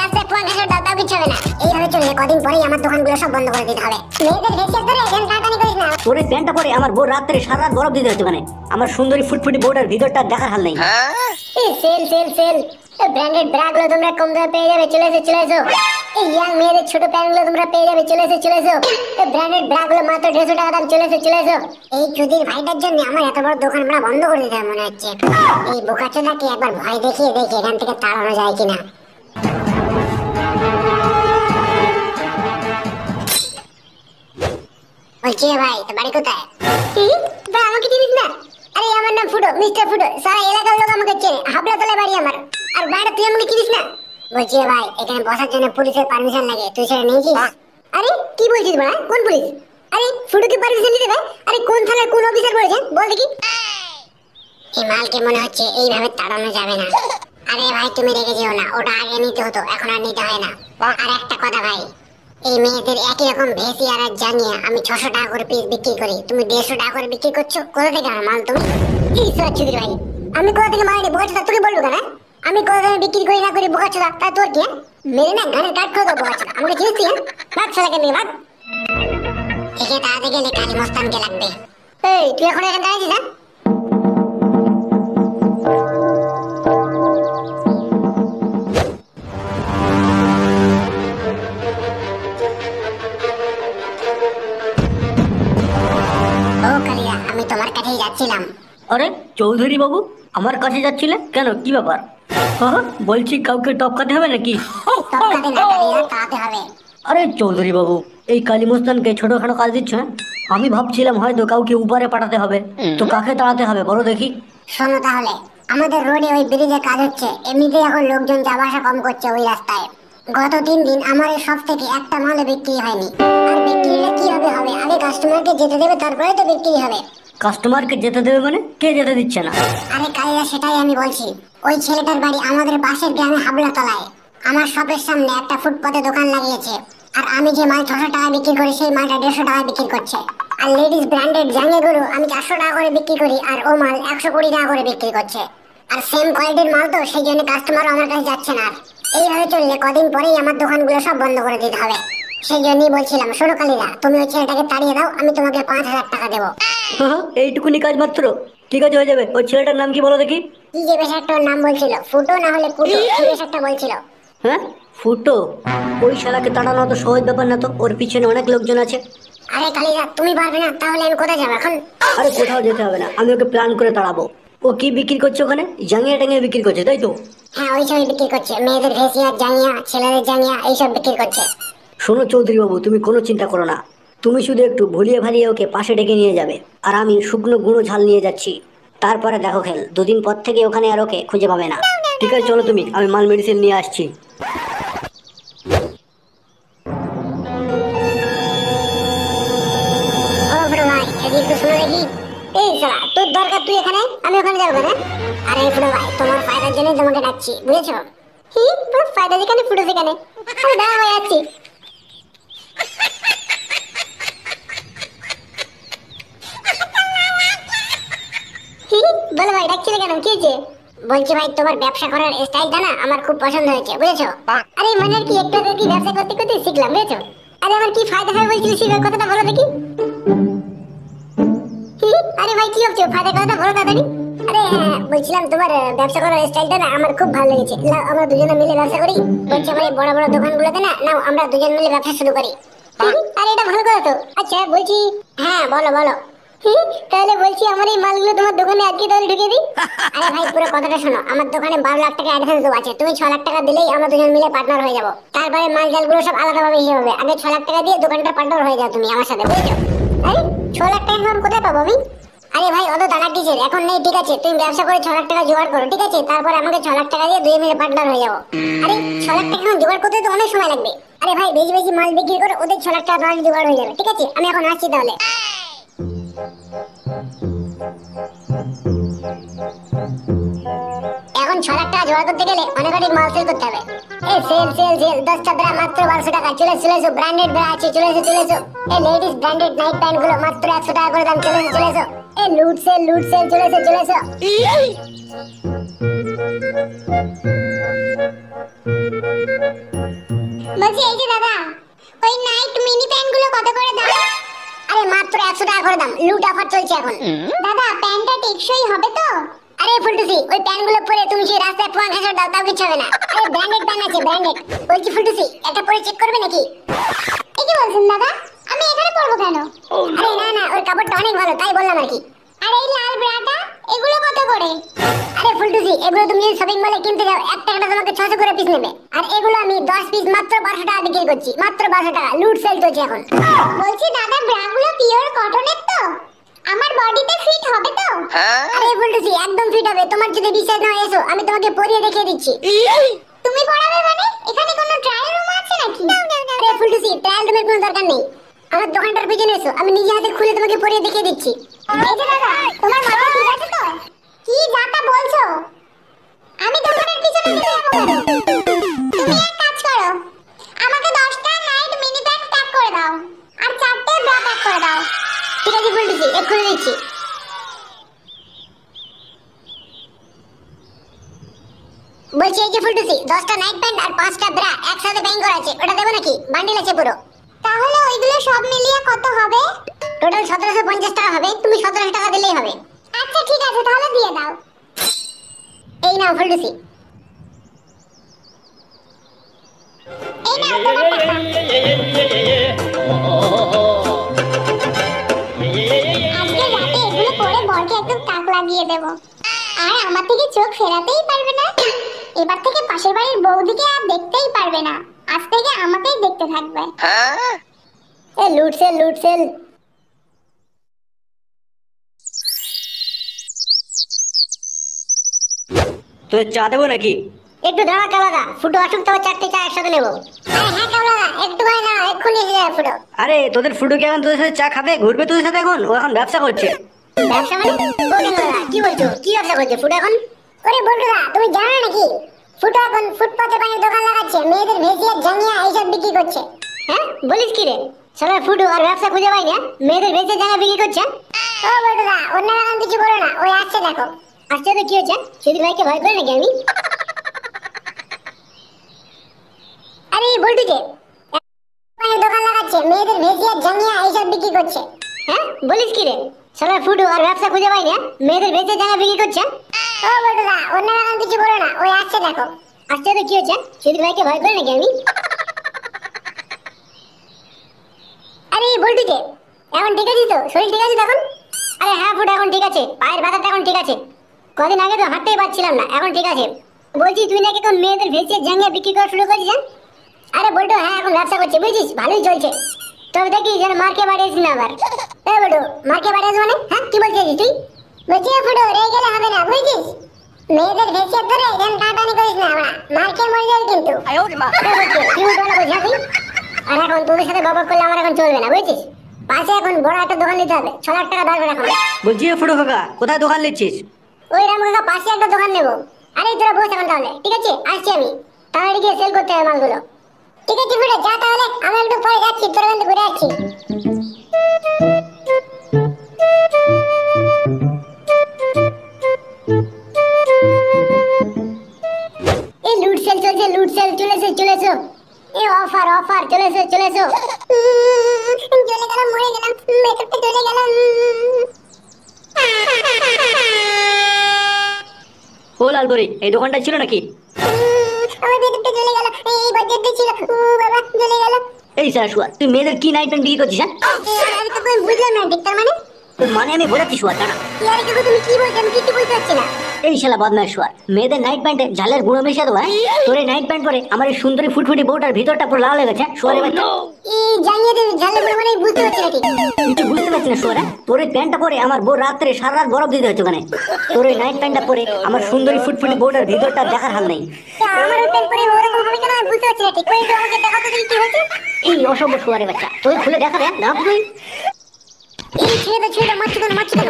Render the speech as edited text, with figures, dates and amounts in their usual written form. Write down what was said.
রাস্তায় পোয়া ঘাসের দাও তাও কিছু হবে না। এইভাবে চললে কদিন পরেই আমার দোকানগুলো সব বন্ধ করে দিতে হবে। মেয়েদের ভেসে ধরে এখানে টাটানি করিস না। ওরে প্যান্টটা পরে আমার বউ রাত্রে সারা রাত বরফ দিতে হচ্ছে, মানে আমার সুন্দরী ফুটফুটি বউটার ভিতরটা দেখার হাল নেই। এই সেল সেল সেল ব্র্যান্ডেড ব্রাগুলো তোমরা কম দামে পেয়ে যাবে, চলে এসো চলে এসো। এই ইয়াং মেয়েদের ছোট প্যান্টগুলো তোমরা পেয়ে যাবে, চলে এসো চলে এসো। এই ব্র্যান্ডেড ব্রাগুলো মাত্র 150 টাকা দাম, চলে এসো চলে এসো। এই চুদির ভাইটার জন্য আমার এত বড় দোকান আমরা বন্ধ করে দিতে হবে মনে হচ্ছে। এই বোকাচোদাকে একবার ভয় দেখিয়ে দেখি এখান থেকে তাড়ানো যায় কিনা। বলছি ভাই তো বাড়ি কোথায়? ভাই আমাকে চিনিস না? আরে আমার নাম ফুটো, মিস্টার ফুটো। সারা এলাকার লোক আমাকে চেনে। হাবড়াতলায় বাড়ি আমার। আর বাড়িটা তুই আমাকে চিনিস না? বলছি ভাই এখানে বসার জন্য পুলিশের পারমিশন লাগে, তুই সেটা নিয়েছিস? আরে কি বলছিস ভাই? কোন পুলিশ? আরে ফুটোকে পারমিশন দিতে ভাই? আরে কোন থানার কোন অফিসার বলেছেন বল দেখি। এই মালকে মনে হচ্ছে এইভাবে তাড়ানো যাবে না। আরে ভাই তুমি রেগে যেও না, ওটা আগে নিতে হতো, এখন আর নিতে হয় না। আর একটা কথা ভাই, এই মেয়েদের একই রকম ভেসি আর জানিয়ে আমি 600 টাকা করে পিস বিক্রি করি, তুমি 150 টাকা করে বিক্রি করছো। কোথা থেকে আমার মাল তুমি? এই সচ্চুদি ভাই, আমি কোথা থেকে মাল নিই? বোকাচোদা তোকে বলবো কেন? আমি কোথা থেকে বিক্রি করি না করি বোকাচোদা, তা তোর কি? মেরে না গানের কাট করে দেবো বোকাচোদা। আমাকে চিনিস তুই? ভাগ শালা কেন ভাগ। একে তাড়াতে গেলে কালী মস্তানকে লাগবে। এই তুই এখন এখানে দাঁড়িয়েছিস না? আমি তোমার কাছেই যাচ্ছিলাম। আরে চৌধুরী বাবু আমার কাছে যাচ্ছিলে কেন, কি ব্যাপার? বলছি কাউকে টপকাতে হবে নাকি? টপকাতে না কালিয়া, তাড়াতে হবে। আরে চৌধুরী বাবু এই কালীমস্তানকে ছোটখাটো কাজ দিচ্ছ? আমি ভাবছিলাম হয়তো কাউকে উপরে পাঠাতে হবে, তো কাকে তাড়াতে হবে বলো দেখি। শোনো তাহলে, আমাদের রোডে ওই ব্রিজে কাজ হচ্ছে, এমনিতেই এখন লোকজন যাওয়া আসা কম করছে ওই রাস্তায়। গত 3 দিন আমার এই সব থেকে একটা মালও বিক্রি হয়নি। আর বিক্রিটা কি হবে হবে, আগে কাস্টমারকে যেতে দেবে তারপরে তো বিক্রি হবে। কাস্টমারকে যেতে দেবে মানে কে যেতে দিচ্ছে না? আরে কালিয়া সেটাই আমি বলছি। ওই ছেলেটার বাড়ি আমাদের পাশের গ্রামে হাবড়াতলায়। আমার শপের সামনে একটা ফুটপাতে দোকান লাগিয়েছে। আর আমি যে মাল 600 টাকা বিক্রি করি সেই মালটা 150 টাকা বিক্রি করছে। আর লেডিস ব্র্যান্ডেড জাঙ্গিয়াগুলো আমি 400 টাকা করে বিক্রি করি, আর ও মাল 120 টাকা করে বিক্রি করছে। আর সেম কোয়ালিটির মাল তো, সেই জন্য কাস্টমারও আমার কাছে যাচ্ছে না। এইভাবে চললে কদিন পরেই আমার দোকানগুলো সব বন্ধ করে দিতে হবে। সেই জন্যই বলছিলাম, শোনো কালিদা, তুমি ওই ছেলেটাকে তাড়িয়ে দাও, আমি তোমাকে 5000 টাকা দেবো। এইটুকুনি কাজ মাত্র? ঠিক আছে হয়ে যাবে। ওই ছেলেটার নাম কি বলো দেখি? কি যে বেশ একটা নাম বলছিল, ফুটো না হলে পুটো, বেশ একটা বলছিল। হ্যাঁ ফুটো? ওই শালাকে তাড়ানো তো সহজ ব্যাপার না তো, ওর পিছনে অনেক লোকজন আছে। আরে কালিদা তুমি পারবে না? তাহলে আমি কোথায় যাবো এখন? আরে কোথাও যেতে হবে না, আমি ওকে প্ল্যান করে তাড়াবো। ও কি বিক্রি করছে ওখানে? জাঙ্গিয়া টাঙ্গিয়া বিক্রি করছে তাই তো? হ্যাঁ ওই সবই বিক্রি করছে, মেয়েদের ভেসিয়া জাঙ্গিয়া, ছেলেদের জাঙ্গিয়া, এইসব বিক্রি করছে। শোনো চৌধুরী বাবু তুমি কোনো চিন্তা করো না, তুমি শুধু একটু ভুলিয়ে ভালিয়ে ওকে পাশে ডেকে নিয়ে যাবে, আর আমি শুকনো গুঁড়ো ঝাল নিয়ে যাচ্ছি। তারপরে দেখো খেল, 2 দিন পর থেকে ওখানে আর ওকে খুঁজে পাবে না। ঠিক আছে চলো তুমি, আমি মাল মেডিসিন নিয়ে আসছি। ও বড় ভাই এদিকে একটু শুনে দেখি। এই শালা তোর দরকার, তুই এখানে, আমি ওখানে যাবো না? আরে বড় ভাই তোমার ফায়দার জন্যই তোমাকে ডাকছি, বুঝেছো? কি তোর ফায়দা যেখানে ফুটো সেখানে। আরে দাঁড়া ভাই যাচ্ছি। বলো ভাই ডাকছিলে কেন, কি হয়েছে? বলছি ভাই তোমার ব্যবসা করার স্টাইলটা না আমার খুব পছন্দ হয়েছে, বুঝেছো? আরে মানে আর কি, একটু আগে কি ব্যবসা করতে করতে শিখলাম, বুঝেছো? আরে আমার কি ফায়দা হয় বলছিলি, সেই কথাটা বলো দেখি। আরে ভাই কি হচ্ছে, ফায়দা কথাটা বলো তাড়াতাড়ি। আরে বলছিলাম তোমার ব্যবসা করার স্টাইলটা না আমার খুব ভালো লেগেছে। নাও আমরা দুজনে মিলে ব্যবসা করি। বলছি আমার এই বড় বড় দোকানগুলোতে না, নাও আমরা দুজন মিলে ব্যবসা শুরু করি। আরে এটা ভালো কথা তো। আচ্ছা বলছি, হ্যাঁ বলো বলো। তাহলে বলছি আমার এই মালগুলো তোমার দোকানে আজকে তাহলে ঢুকিয়ে দিই। আরে ভাই পুরো কথাটা শোনো, আমার দোকানে 12 লাখ টাকা অ্যাডভান্স দেওয়া আছে, তুমি 6 লাখ টাকা দিলেই আমরা দুজন মিলে পার্টনার হয়ে যাবো। তারপরে মাল জালগুলো সব আলাদাভাবে হিসেবে হবে। আগে 6 লাখ টাকা দিয়ে দোকানটা পার্টনার হয়ে যাও তুমি আমার সাথে, বুঝেছো? আরে 6 লাখ টাকা এখন কোথায় পাবো আমি? আরে ভাই অত টাকা কিসের, এখন নেই ঠিক আছে, তুমি ব্যবসা করে 6 লাখ টাকা জোগাড় করো, ঠিক আছে? তারপর আমাকে 6 লাখ টাকা দিয়ে দুই মিলে পার্টনার হয়ে যাবো। আরে 6 লাখ টাকা এখন জোগাড় করতে তো অনেক সময় লাগবে। আরে ভাই বেশি বেশি মাল বিক্রি করে ওদের 6 লাখ টাকা তোমার জোগাড় হয়ে যাবে, ঠিক আছে? আমি এখন আসছি তাহলে। এখন 6 লাখ টাকা জোগাড় করতে গেলে অনেক অনেক মাল সেল করতে হবে। এই সেল সেল সেল 10 চাদরা মাত্র 1200 টাকা, চলে এসো ব্র্যান্ডেড ব্রা আছে, চলে এসো। এই লেডিস ব্র্যান্ডেড নাইট প্যান্ট গুলো মাত্র 100 টাকা করে দাম, চলে এসো। এই লুট সেল চলে এসো। বলছি এই যে দাদা, ওই নাইট মিনি প্যান্ট গুলো কত করে দাম? আরে মাত্র 100 টাকা করে দাম, লুট অফার চলছে এখন। দাদা প্যান্টটা টেকসই হবে তো? আরে ফুলটুসি, ওই প্যান্ট গুলো পরে তুমি সেই রাস্তায় পোয়া ঘাসা দাও তাও কিছু হবে না। আরে ব্র্যান্ডেড প্যান্ট আছে, ব্র্যান্ডেড। বলছি ফুলটুসি, একটা পরে চেক করবে নাকি? এই কি বলছেন দাদা, আমি এখানে পরবো কেন? আরে না না, ওর কাপড়টা অনেক ভালো তাই বললাম আর কি। আর এই লাল ব্রাটা, এগুলো কত করে? আরে ফুলটুসি, এগুলো তুমি যদি শপিং মলে কিনতে যাও একটা একটা তোমাকে 600 করে পিস নেবে। আর এগুলো আমি 10 পিস মাত্র 1200 টাকা বিক্রি করছি, মাত্র 1200 টাকা। লুট সেল চলছে এখন। বলছি দাদা, ব্রাগুলো পিওর কটনের তো? আমার বডিতে ফিট হবে তো? আরে ফুলটুসি, একদম ফিট হবে। তোমার যদি বিশ্বাস না হয় এসো, আমি তোমাকে পরিয়ে দেখিয়ে দিচ্ছি। তুমি পরাবে মানে? এখানে কোনো ট্রায়াল রুম আছে নাকি? আরে ফুলটুসি, ট্রায়াল রুমের কোনো দরকার নেই। আমার দোকানটার পিছনে এসো, আমি নিজে হাতে খুলে তোমাকে পরিয়ে দেখিয়ে দিচ্ছি। এই যে দাদা, তোমার মাথা ঠিক আছে তো? কি যাতা বলছো? আমি দোকানের পিছনে নিয়ে যাবো কেন? তুমি এক কাজ করো, আমাকে 10টা নাইট মিনি প্যান্ট প্যাক করে দাও আর 4টে ব্রা প্যাক করে দাও। ঠিক আছে ফুলটুসি, এক্ষুনি দিচ্ছি। বলছি এই যে ফুলটুসি, 10টা নাইট প্যান্ট আর 5টা ব্রা একসাথে প্যাক করা আছে, ওটা দেবো নাকি? বান্ডিল আছে পুরো। তাহলে ওইগুলো সব মিলিয়ে কত হবে? টোটাল 1750 টাকা হবে, তুমি 1700 টাকা দিলেই হবে। আচ্ছা ঠিক আছে, তাহলে দিয়ে দাও। এই নাও ফুলটুসি। এই নাও তোমার টাকা। আজকে রাতে এগুলো পরে বরকে একদম তাক লাগিয়ে দেব, আর আমার থেকে চোখ ফেরাতেই পারবে না। এবার থেকে পাশের বাড়ির বৌদিকে আর দেখতেই পারবে না, আজ থেকে আমাকেই দেখতে থাকবে। এ লুট সেল, লুট সেল। তো চা দেবো নাকি? একটু দাঁড়া কালাদা, ফুটো আসুক তবে 4টে চা একসাথে নেবো। হ্যাঁ কালাদা, একটু ভাই না, এক্ষুনি এসে যাবে ফুটো। আরে তোদের ফুটু কি এখন তোদের সাথে চা খাবে, ঘুরবে তোদের সাথে? এখন ও এখন ব্যবসা করছে। ব্যবসা মানে? বলুন দাদা, কি বলছো? কি ব্যবসা করছে ফুটো এখন? ওরে বলটুদা, তুমি জানো না নাকি ফুটো এখন ফুটপাতে পানির দোকান লাগাচ্ছে, মেয়েদের ভেজিয়া জাঙ্গিয়া এইসব বিক্রি করছে। হ্যাঁ বলিস কি রে? সালা ফুটো আর ব্যবসা খুঁজে পাই না, মেয়েদের ভেজিয়া জাঙ্গিয়া বিক্রি করছে। ও বলটুদা, অন্য রকম কিছু বলো না, ওই আসছে দেখো। আসছে তো কি হচ্ছে? সুদীপ ভাইকে ভয় করে নাকি আমি? আরে বলটু যে পানির দোকান লাগাচ্ছে, মেয়েদের ভেজিয়া জাঙ্গিয়া এইসব বিক্রি করছে। হ্যাঁ বলিস কি রে? সালা ফুটো আর ব্যবসা খুঁজে পাই না, মেয়েদের ভেজিয়া জাঙ্গিয়া বিক্রি করছে। ও বলটুদা, অন্য রকম কিছু বলো না, ওই আসছে দেখো। আসছে তো কি হচ্ছে? সুদীপ ভাইকে ভয় করে নাকি আমি? আরে বলটু যে এখন ঠিক আছে তো? শরীর ঠিক আছে তখন? আরে হ্যাঁ ফুটো, এখন ঠিক আছে। পায়ের ব্যথাটা এখন ঠিক আছে। কদিন আগে তো হাঁটতেই পারছিলাম না, এখন ঠিক আছে। বলছি তুই নাকি এখন মেয়েদের ভেজিয়া জাঙ্গিয়া বিক্রি করা শুরু করেছিস? আরে বলটু হ্যাঁ, এখন ব্যবসা করছে বুঝছিস, ভালোই চলছে। তবে দেখি যেন মার্কে বাড়িয়েছিস না আবার। এ বলটু, মার্কে বাড়িয়েছিস মানে? হ্যাঁ কি বলছিস তুই? বলছি ফুটো, রেগে গেলে হবে না বুঝছিস। মেয়েদের ভেজিয়া ধরে যেন টাটানি করিস না, আমরা মার্কে মরে যাবে কিন্তু। কি বলতে বলছিস তুই? আর এখন তোদের সাথে বাবা করলে আমার এখন চলবে না বুঝছিস। পাশে এখন বড় একটা দোকান নিতে হবে, 6 লাখ টাকা দরকার এখন। বলছি ফুটু কাকা, কোথায় দোকান নিচ্ছিস? ওই রাম কাকা পাশে একটা দোকান নেবো। আরে তোরা বস এখন তাহলে, ঠিক আছে আসছি আমি। তাহলে গিয়ে সেল করতে হবে মালগুলো। ঠিক আছে ফুটো, যা তাহলে, আমি একটু পরে যাচ্ছি, তোরা কিন্তু ঘুরে আসছি। এই লুট সেল চলছে, লুট সেল চলেছে চলেছে। এই অফার অফার চলেছে চলেছে। চলে গেলাম, মরে গেলাম, মেকআপটা চলে গেলাম। ও লালবরি, এই দোকানটা ছিল নাকি? আমার মেকআপটা চলে গেল, এই বাজেটটা ছিল, বাবা চলে গেল। এই সারা শুয়া, তুই মেয়েদের কি নাইট প্যান্ট বিক্রি করছিস? হ্যাঁ আমি তো কই বুঝলাম না ঠিক, তার মানে? তোর মানে আমি বোঝাচ্ছি শুয়া, দাঁড়া। ইয়ারে কাকু, তুমি কি বলছো? আমি কিছু বুঝতে পারছি না। এই শালা বদমাশ শুয়া, মেয়েদের নাইট প্যান্টে ঝালের গুঁড়ো মিশিয়ে দেবো? হ্যাঁ তোর এই নাইট প্যান্ট পরে আমার এই সুন্দরী ফুটফুটি বউটার ভিতরটা পুরো লাল হয়ে গেছে। শুয়ারে বাচ্চা, এই জানিয়ে দে, ঝালে বলে মানে বুঝতে পারছি না ঠিক। তুই বুঝতে পারছিস না শুয়ারা? তোর এই প্যান্টটা পরে আমার বউ রাত্রে সারা রাত বরফ দিতে হচ্ছে ওখানে। তোর এই নাইট প্যান্টটা পরে আমার সুন্দরী ফুটফুটি বউটার ভিতরটা দেখার হাল নেই। আমার ওই প্যান্ট পরে ওরকম হবে কেন আমি বুঝতে পারছি না ঠিক। কই তো আমাকে দেখাও তো দেখি কি হয়েছে। এই অসভ্য শুয়ারে বাচ্চা, তুই খুলে দেখা দেখ না তুই। এই ছেড়ে দে মারছো কেন, মারছো কেন?